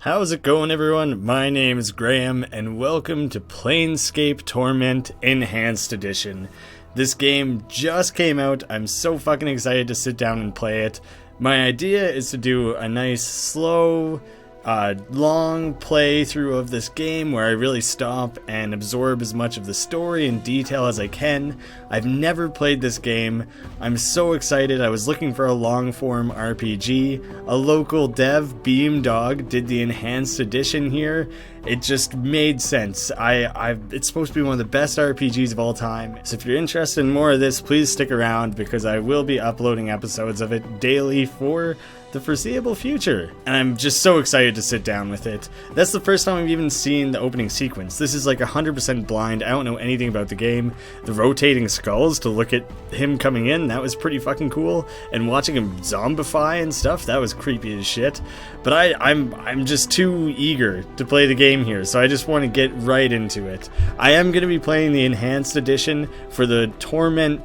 How's it going, everyone? My name is Graeme, and welcome to Planescape Torment Enhanced Edition. This game just came out. I'm so fucking excited to sit down and play it. My idea is to do a nice, slow, long playthrough of this game where I really stop and absorb as much of the story and detail as I can. I've never played this game. I'm so excited. I was looking for a long-form RPG. A local dev, Beamdog, did the enhanced edition here. It just made sense. It's supposed to be one of the best RPGs of all time. So if you're interested in more of this, please stick around because I will be uploading episodes of it daily for the foreseeable future. And I'm just so excited to sit down with it. That's the first time I've even seen the opening sequence. This is like 100% blind. I don't know anything about the game. The rotating skulls to look at him coming in, that was pretty fucking cool. And watching him zombify and stuff, that was creepy as shit. But I'm just too eager to play the game here, so I just want to get right into it. I am going to be playing the enhanced edition. For the Torment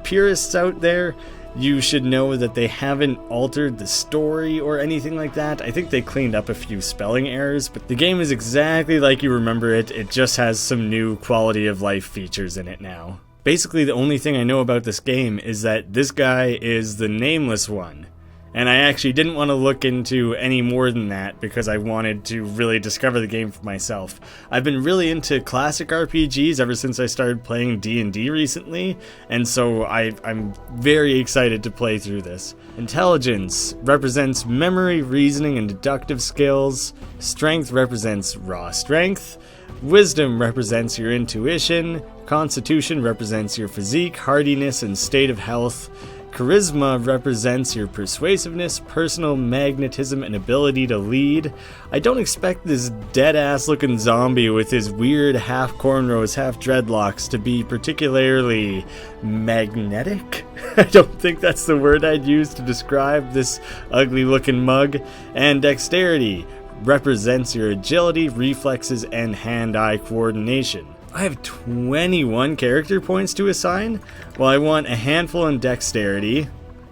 purists out there, you should know that they haven't altered the story or anything like that. I think they cleaned up a few spelling errors, but the game is exactly like you remember it. It just has some new quality of life features in it now. Basically, the only thing I know about this game is that this guy is the Nameless One. And I actually didn't want to look into any more than that because I wanted to really discover the game for myself. I've been really into classic RPGs ever since I started playing D&D recently, and so I'm very excited to play through this. Intelligence represents memory, reasoning, and deductive skills. Strength represents raw strength. Wisdom represents your intuition. Constitution represents your physique, hardiness, and state of health. Charisma represents your persuasiveness, personal magnetism, and ability to lead. I don't expect this dead-ass looking zombie with his weird half cornrows, half dreadlocks to be particularly magnetic. I don't think that's the word I'd use to describe this ugly looking mug. And dexterity represents your agility, reflexes, and hand-eye coordination. I have 21 character points to assign. Well, I want a handful in dexterity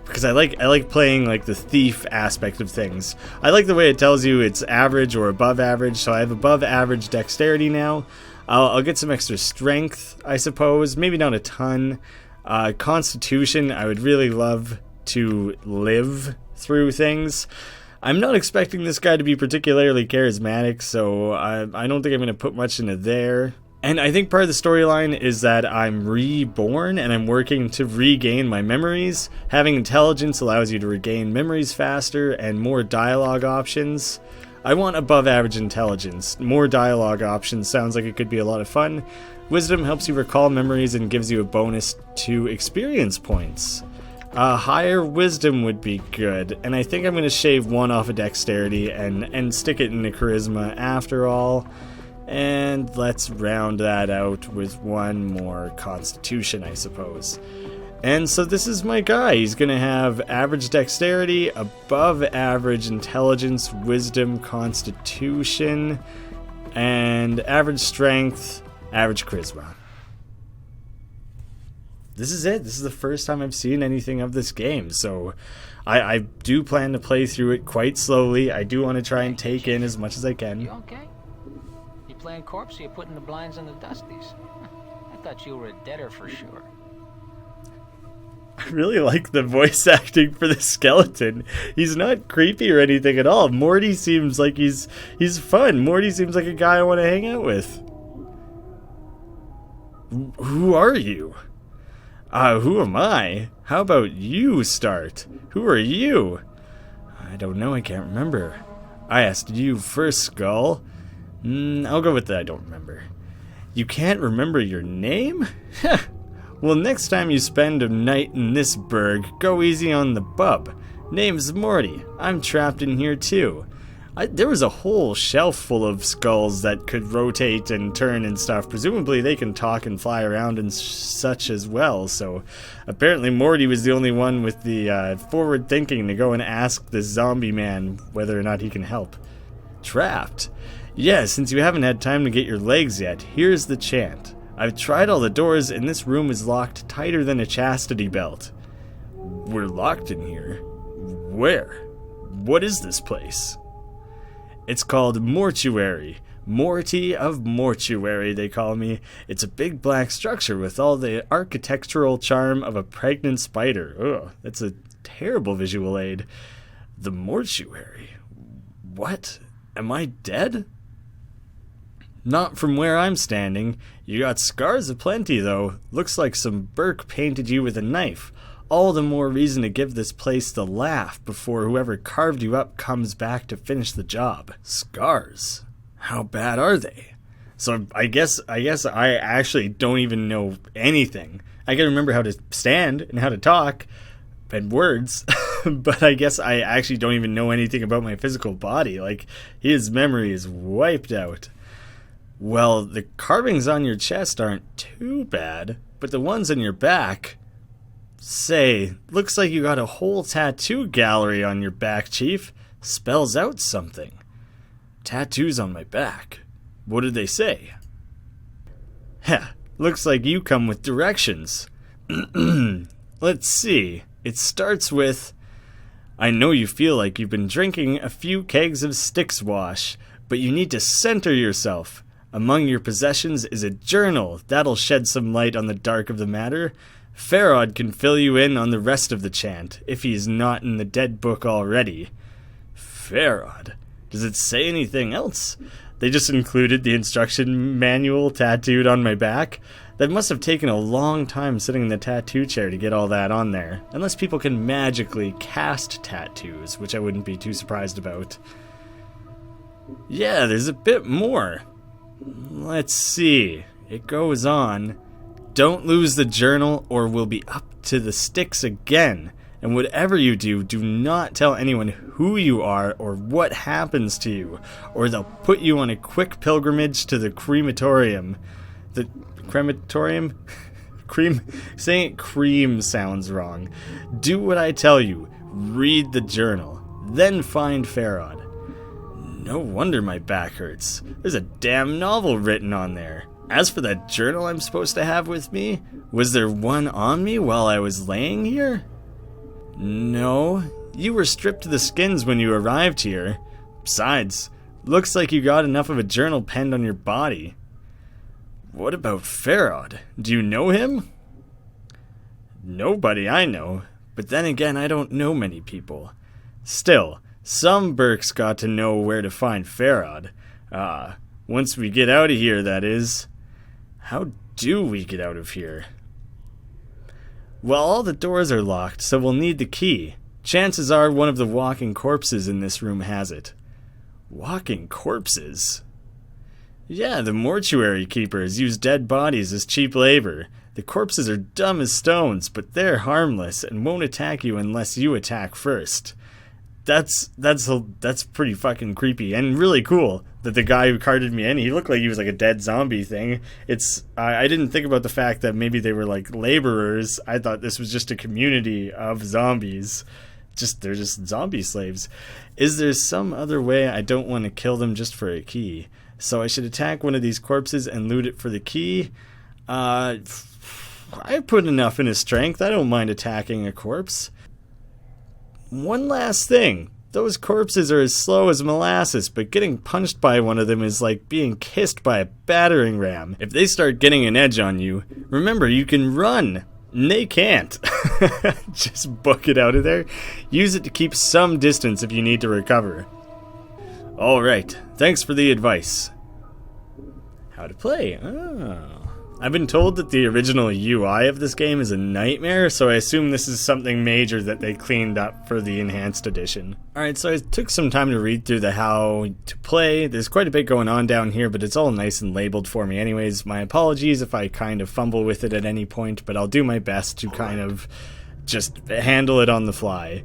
because I like playing like the thief aspect of things. I like the way it tells you it's average or above average, so I have above average dexterity now. I'll get some extra strength, I suppose, maybe not a ton. Constitution, I would really love to live through things. I'm not expecting this guy to be particularly charismatic, so I don't think I'm going to put much into there. And I think part of the storyline is that I'm reborn and I'm working to regain my memories. Having intelligence allows you to regain memories faster and more dialogue options. I want above average intelligence. More dialogue options sounds like it could be a lot of fun. Wisdom helps you recall memories and gives you a bonus to experience points. Higher wisdom would be good, and I think I'm going to shave one off of dexterity and stick it into charisma after all. And let's round that out with one more constitution, I suppose. And so this is my guy. He's going to have average dexterity, above average intelligence, wisdom, constitution, and average strength, average charisma. This is it. This is the first time I've seen anything of this game, so I do plan to play through it quite slowly. I do want to try and take in as much as I can. You okay? You playing corpse or you putting the blinds on the dusties? I thought you were a deader for sure. I really like the voice acting for the skeleton. He's not creepy or anything at all. Morte seems like he's fun. Morte seems like a guy I want to hang out with. Who are you? Who am I? How about you start? Who are you? I don't know, I can't remember. I asked you first, Skull. I'll go with that, I don't remember. You can't remember your name? Well, next time you spend a night in this burg, go easy on the bub. Name's Morte. I'm trapped in here too. There was a whole shelf full of skulls that could rotate and turn and stuff. Presumably they can talk and fly around and such as well, so apparently Morte was the only one with the forward thinking to go and ask this zombie man whether or not he can help. Trapped? Yeah, since you haven't had time to get your legs yet, here's the chant. I've tried all the doors and this room is locked tighter than a chastity belt. We're locked in here? Where? What is this place? It's called Mortuary. Morte of Mortuary, they call me. It's a big black structure with all the architectural charm of a pregnant spider. Ugh, that's a terrible visual aid. The Mortuary? What? Am I dead? Not from where I'm standing. You got scars aplenty, though. Looks like some Burke painted you with a knife. All the more reason to give this place the laugh before whoever carved you up comes back to finish the job. Scars? How bad are they? So I guess I actually don't even know anything. I can remember how to stand and how to talk and words, but I guess I actually don't even know anything about my physical body. Like, his memory is wiped out. Well, the carvings on your chest aren't too bad, but the ones on your back... Say, looks like you got a whole tattoo gallery on your back, Chief. Spells out something. Tattoos on my back. What did they say? Heh, looks like you come with directions. Let's see. It starts with... I know you feel like you've been drinking a few kegs of Styx wash, but you need to center yourself. Among your possessions is a journal. That'll shed some light on the dark of the matter. Farod can fill you in on the rest of the chant, if he's not in the dead book already. Farod? Does it say anything else? They just included the instruction manual tattooed on my back? That must have taken a long time sitting in the tattoo chair to get all that on there. Unless people can magically cast tattoos, which I wouldn't be too surprised about. Yeah, there's a bit more. Let's see. It goes on. Don't lose the journal or we'll be up to the sticks again. And whatever you do, do not tell anyone who you are or what happens to you, or they'll put you on a quick pilgrimage to the crematorium. The crematorium? Saying cream sounds wrong. Do what I tell you. Read the journal. Then find Farod. No wonder my back hurts. There's a damn novel written on there. As for that journal I'm supposed to have with me, was there one on me while I was laying here? No, you were stripped to the skins when you arrived here. Besides, looks like you got enough of a journal penned on your body. What about Farod? Do you know him? Nobody I know, but then again I don't know many people. Still, some Burks got to know where to find Farod. Once we get out of here, that is. How do we get out of here? Well, all the doors are locked, so we'll need the key. Chances are one of the walking corpses in this room has it. Walking corpses? Yeah, the mortuary keepers use dead bodies as cheap labor. The corpses are dumb as stones, but they're harmless and won't attack you unless you attack first. That's pretty fucking creepy and really cool that the guy who carted me in, he looked like he was like a dead zombie thing. I didn't think about the fact that maybe they were like laborers. I thought this was just a community of zombies. They're just zombie slaves. Is there some other way I don't want to kill them just for a key? So I should attack one of these corpses and loot it for the key? I put enough in his strength. I don't mind attacking a corpse. One last thing. Those corpses are as slow as molasses, but getting punched by one of them is like being kissed by a battering ram. If they start getting an edge on you, remember you can run. And they can't. Just book it out of there. Use it to keep some distance if you need to recover. Alright, thanks for the advice. How to play? Oh. I've been told that the original UI of this game is a nightmare, so I assume this is something major that they cleaned up for the enhanced edition. Alright, so I took some time to read through the how to play. There's quite a bit going on down here, but it's all nice and labeled for me anyways. My apologies if I kind of fumble with it at any point, but I'll do my best to kind of just handle it on the fly.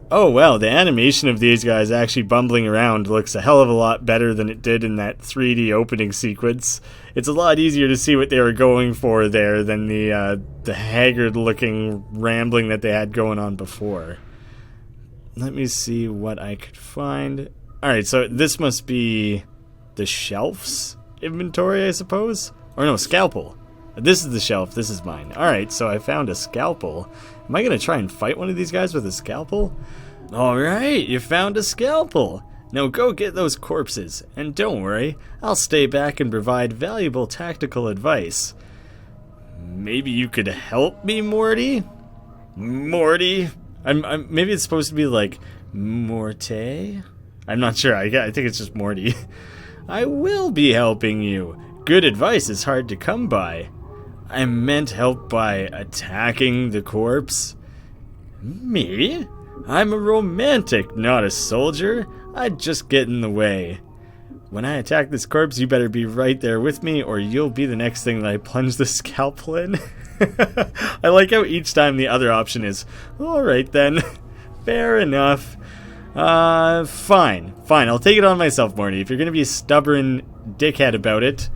Oh wow, the animation of these guys actually bumbling around looks a hell of a lot better than it did in that 3D opening sequence. It's a lot easier to see what they were going for there than the haggard-looking rambling that they had going on before. Let me see what I could find. Alright, so this must be the shelf's inventory, I suppose? Or no, scalpel. This is the shelf, this is mine. Alright, so I found a scalpel. Am I going to try and fight one of these guys with a scalpel? Alright, you found a scalpel. Now go get those corpses, and don't worry, I'll stay back and provide valuable tactical advice. Maybe you could help me, Morty? Morty? Maybe it's supposed to be like Morte? I'm not sure. I think it's just Morty. I will be helping you. Good advice is hard to come by. I meant help by attacking the corpse. Me? I'm a romantic, not a soldier. I'd just get in the way. When I attack this corpse, you better be right there with me, or you'll be the next thing that I plunge the scalpel in. I like how each time the other option is, alright then, fair enough. Fine, I'll take it on myself, Morty. If you're gonna be a stubborn dickhead about it,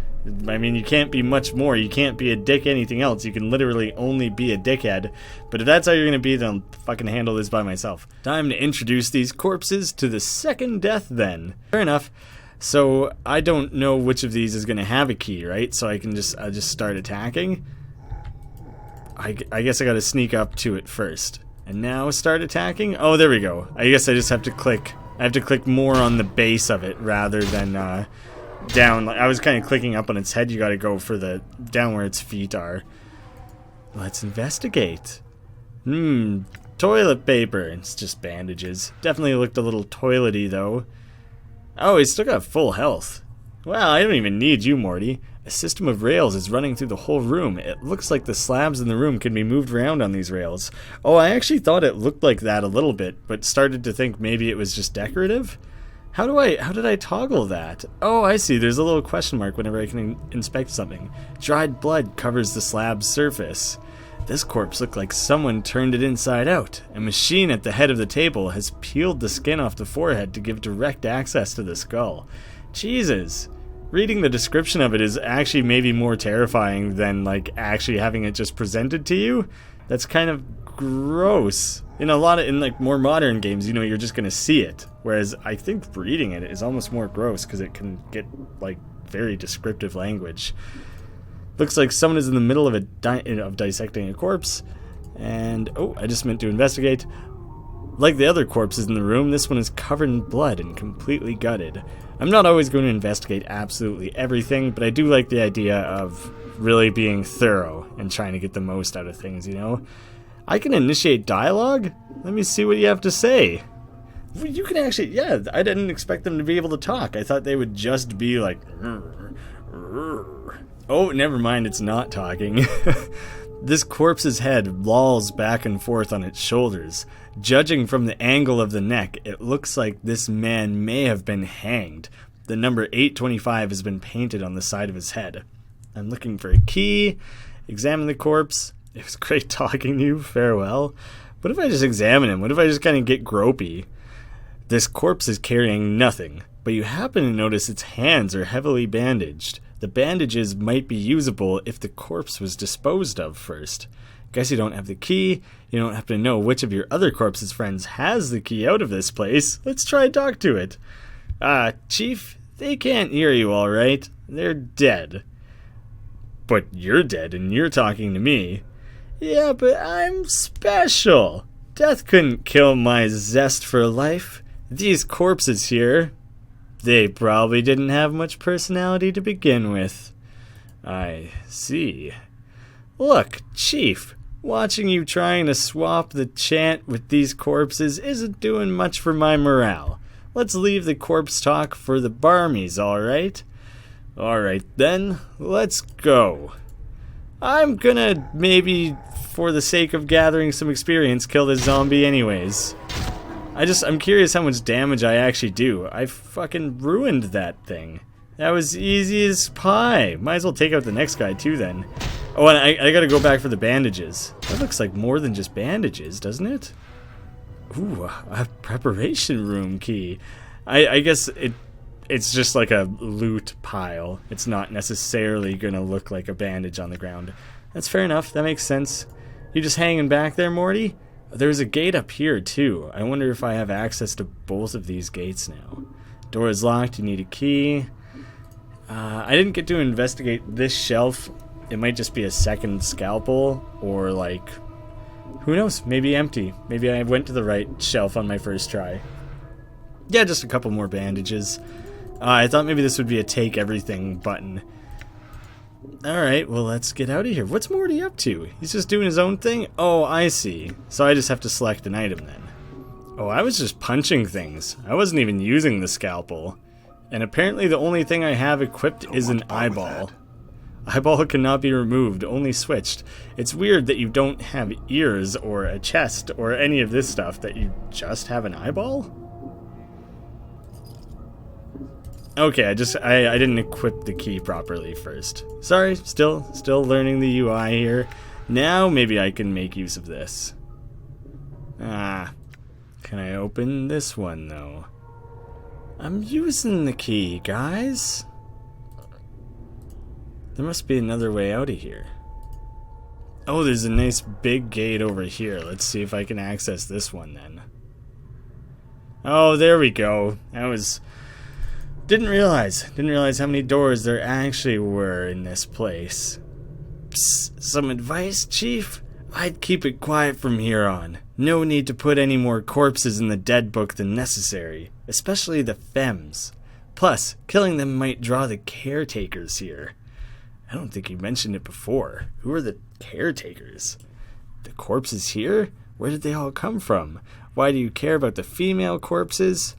I mean, you can't be much more. You can't be a dick anything else. You can literally only be a dickhead. But if that's how you're gonna be, then I'll fucking handle this by myself. Time to introduce these corpses to the second death then. Fair enough. So, I don't know which of these is gonna have a key, right? So I'll just start attacking. I guess I gotta sneak up to it first. And now start attacking? Oh, there we go. I guess I just have to click. I have to click more on the base of it rather than down. I was kind of clicking up on its head. You gotta go for the down where its feet are. Let's investigate. Toilet paper. It's just bandages. Definitely looked a little toilety though. Oh, he's still got full health. Wow, I don't even need you, Morty. A system of rails is running through the whole room. It looks like the slabs in the room can be moved around on these rails. Oh, I actually thought it looked like that a little bit, but started to think maybe it was just decorative. How did I toggle that? Oh, I see. There's a little question mark whenever I can inspect something. Dried blood covers the slab's surface. This corpse looked like someone turned it inside out. A machine at the head of the table has peeled the skin off the forehead to give direct access to the skull. Jesus. Reading the description of it is actually maybe more terrifying than like actually having it just presented to you. That's kind of gross. In like more modern games, you know, you're just gonna see it. Whereas I think reading it is almost more gross because it can get like very descriptive language. Looks like someone is in the middle of dissecting a corpse. And oh, I just meant to investigate. Like the other corpses in the room, this one is covered in blood and completely gutted. I'm not always going to investigate absolutely everything, but I do like the idea of really being thorough and trying to get the most out of things, you know? I can initiate dialogue? Let me see what you have to say. You can actually, yeah, I didn't expect them to be able to talk. I thought they would just be like, oh, never mind, it's not talking. This corpse's head lolls back and forth on its shoulders. Judging from the angle of the neck, it looks like this man may have been hanged. The number 825 has been painted on the side of his head. I'm looking for a key. Examine the corpse. It was great talking to you. Farewell. What if I just examine him? What if I just kind of get gropey? This corpse is carrying nothing, but you happen to notice its hands are heavily bandaged. The bandages might be usable if the corpse was disposed of first. Guess you don't have the key. You don't happen to know which of your other corpse's friends has the key out of this place. Let's try and talk to it. Chief, they can't hear you all right. They're dead. But you're dead and you're talking to me. Yeah, but I'm special. Death couldn't kill my zest for life. These corpses here, they probably didn't have much personality to begin with. I see. Look, Chief, watching you trying to swap the chant with these corpses isn't doing much for my morale. Let's leave the corpse talk for the barmies, alright? Alright then, let's go. I'm gonna, maybe, for the sake of gathering some experience, kill this zombie anyways. I'm curious how much damage I actually do. I fucking ruined that thing. That was easy as pie. Might as well take out the next guy too then. Oh, and I gotta go back for the bandages. That looks like more than just bandages, doesn't it? Ooh, a preparation room key. I guess it's just like a loot pile. It's not necessarily gonna look like a bandage on the ground. That's fair enough, that makes sense. You just hanging back there, Morty? There's a gate up here too. I wonder if I have access to both of these gates now. Door is locked, you need a key. I didn't get to investigate this shelf. It might just be a second scalpel, or like, who knows, maybe empty. Maybe I went to the right shelf on my first try. Yeah, just a couple more bandages. I thought maybe this would be a take everything button. Alright, well, let's get out of here. What's Morty up to? He's just doing his own thing? Oh, I see. So I just have to select an item then. Oh, I was just punching things. I wasn't even using the scalpel. And apparently the only thing I have equipped is an eyeball. Eyeball cannot be removed, only switched. It's weird that you don't have ears or a chest or any of this stuff, that you just have an eyeball? Okay, I didn't equip the key properly first. Sorry, still learning the UI here. Now maybe I can make use of this. Can I open this one though? I'm using the key, guys. There must be another way out of here. Oh, there's a nice big gate over here. Let's see if I can access this one then. Oh, there we go. Didn't realize how many doors there actually were in this place. Psst, some advice, Chief? I'd keep it quiet from here on. No need to put any more corpses in the dead book than necessary, especially the femmes. Plus, killing them might draw the caretakers here. I don't think you mentioned it before. Who are the caretakers? The corpses here? Where did they all come from? Why do you care about the female corpses?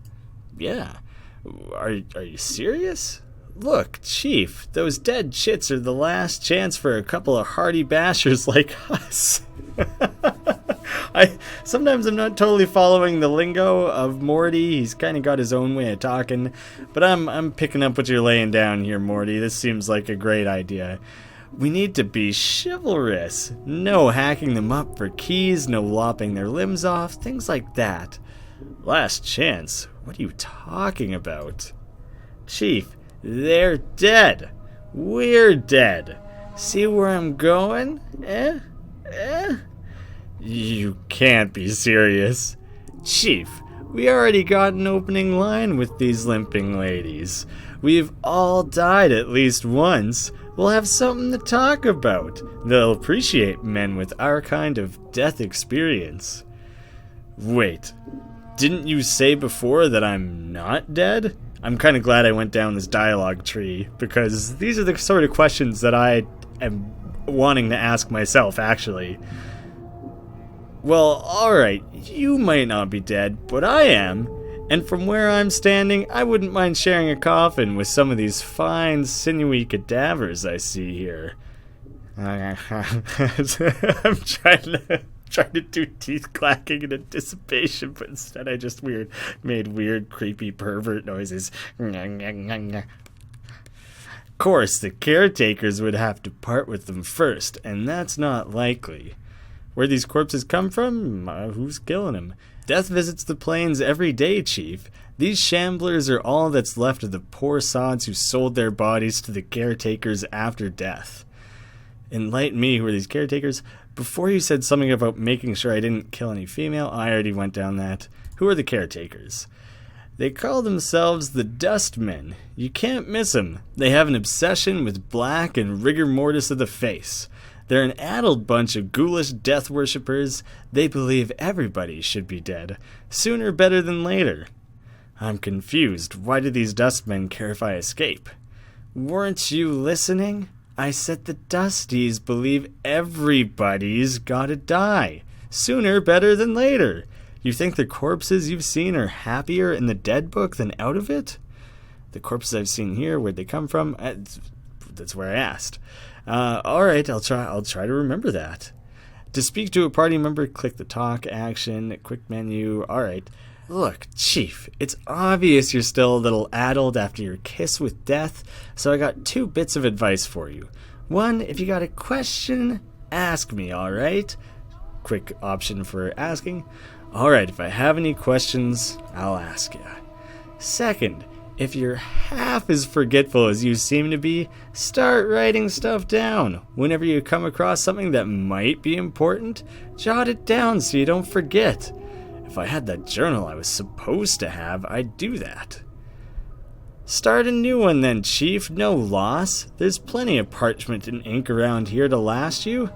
Yeah. Are you serious? Look, Chief, those dead chits are the last chance for a couple of hardy bashers like us. Sometimes I'm not totally following the lingo of Morty. He's kind of got his own way of talking, but I'm picking up what you're laying down here, Morty. This seems like a great idea. We need to be chivalrous. No hacking them up for keys, no lopping their limbs off, things like that. Last chance? What are you talking about? Chief, they're dead. We're dead. See where I'm going? You can't be serious. Chief, we already got an opening line with these limping ladies. We've all died at least once. We'll have something to talk about. They'll appreciate men with our kind of death experience. Wait, didn't you say before that I'm not dead? I'm kind of glad I went down this dialogue tree, because these are the sort of questions that I am wanting to ask myself, actually. Well, alright, you might not be dead, but I am. And from where I'm standing, I wouldn't mind sharing a coffin with some of these fine, sinewy cadavers I see here. I'm trying to do teeth clacking in anticipation, but instead I just made weird, creepy pervert noises. Of course, the caretakers would have to part with them first, and that's not likely. Where these corpses come from? Who's killing them? Death visits the plains every day, Chief. These shamblers are all that's left of the poor sods who sold their bodies to the caretakers after death. Enlighten me, who are these caretakers? Before you said something about making sure I didn't kill any female, I already went down that. Who are the caretakers? They call themselves the Dustmen. You can't miss them. They have an obsession with black and rigor mortis of the face. They're an addled bunch of ghoulish death worshippers. They believe everybody should be dead, sooner better than later. I'm confused. Why do these Dustmen care if I escape? Weren't you listening? I said the Dusties believe everybody's gotta die, sooner better than later. You think the corpses you've seen are happier in the dead book than out of it? The corpses I've seen here, where'd they come from? That's where I asked. Alright, I'll try to remember that. To speak to a party member, click the talk action, quick menu. Alright. Look, Chief, it's obvious you're still a little addled after your kiss with death, so I got 2 bits of advice for you. 1, if you got a question, ask me, alright? Quick option for asking. Alright, if I have any questions, I'll ask you. 2nd, if you're half as forgetful as you seem to be, start writing stuff down. Whenever you come across something that might be important, jot it down so you don't forget. If I had that journal I was supposed to have, I'd do that. Start a new one then, Chief. No loss. There's plenty of parchment and ink around here to last you.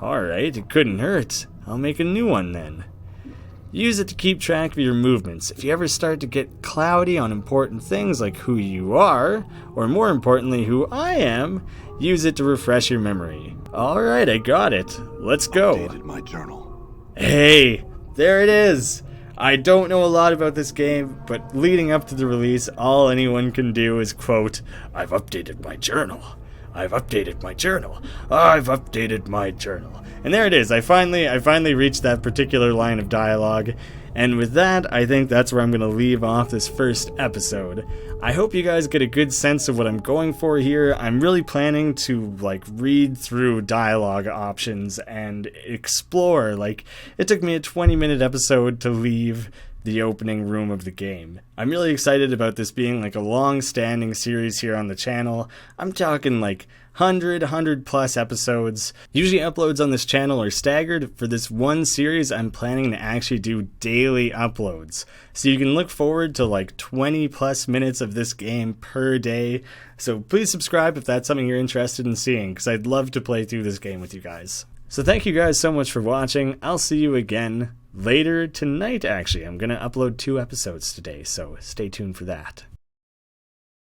Alright, it couldn't hurt. I'll make a new one then. Use it to keep track of your movements. If you ever start to get cloudy on important things like who you are, or more importantly, who I am, use it to refresh your memory. Alright, I got it. Let's go. Updated my journal. Hey, there it is. I don't know a lot about this game, but leading up to the release, all anyone can do is quote, "I've updated my journal. I've updated my journal. I've updated my journal." And there it is. I finally reached that particular line of dialogue. And with that, I think that's where I'm going to leave off this first episode. I hope you guys get a good sense of what I'm going for here. I'm really planning to, read through dialogue options and explore. It took me a 20-minute episode to leave the opening room of the game. I'm really excited about this being a long-standing series here on the channel. I'm talking 100 plus episodes. Usually uploads on this channel are staggered. For this one series, I'm planning to actually do daily uploads. So you can look forward to 20 plus minutes of this game per day. So please subscribe if that's something you're interested in seeing, because I'd love to play through this game with you guys. So thank you guys so much for watching. I'll see you again later tonight, actually. I'm going to upload 2 episodes today, so stay tuned for that.